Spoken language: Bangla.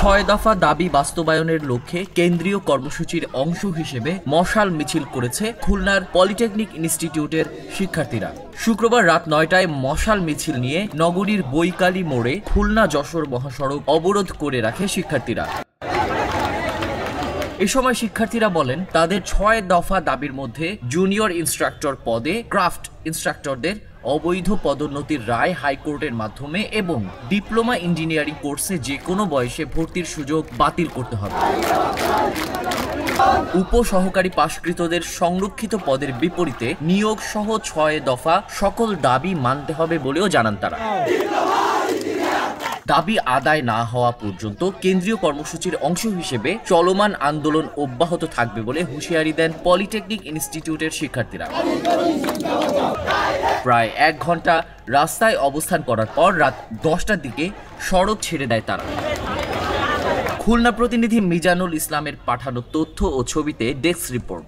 ছয় দফা দাবি বাস্তবায়নের লক্ষ্যে কেন্দ্রীয় কর্মসূচির অংশ হিসেবে মশাল মিছিল করেছে খুলনার পলিটেকনিক ইনস্টিটিউটের শিক্ষার্থীরা। শুক্রবার রাত ৯টায় মশাল মিছিল নিয়ে নগরীর বৈকালী মোড়ে খুলনা যশোর মহাসড়ক অবরোধ করে রাখে শিক্ষার্থীরা। এ সময় শিক্ষার্থীরা বলেন, তাদের ৬ দফা দাবির মধ্যে জুনিয়র ইনস্ট্রাক্টর পদে ক্রাফট ইনস্ট্রাক্টরদের অবৈধ পদোন্নতির রায় হাইকোর্টের মাধ্যমে এবং ডিপ্লোমা ইঞ্জিনিয়ারিং কোর্সে যে কোনো বয়সে ভর্তির সুযোগ বাতিল করতে হবে। উপসহকারী পাশকৃতদের সংরক্ষিত পদের বিপরীতে নিয়োগ সহ ৬ দফা সকল দাবি মানতে হবে বলেও জানান তারা। দাবি আদায় না হওয়া পর্যন্ত কেন্দ্রীয় কর্মসূচির অংশ হিসেবে চলমান আন্দোলন অব্যাহত থাকবে বলে হুঁশিয়ারি দেন পলিটেকনিক ইনস্টিটিউটের শিক্ষার্থীরা। প্রায় ১ ঘন্টা রাস্তায় অবস্থান করার পর রাত ১০টার দিকে সড়ক ছেড়ে দেয় তারা। খুলনা প্রতিনিধি মিজানুল ইসলামের পাঠানো তথ্য ও ছবিতে ডেস্ক রিপোর্ট।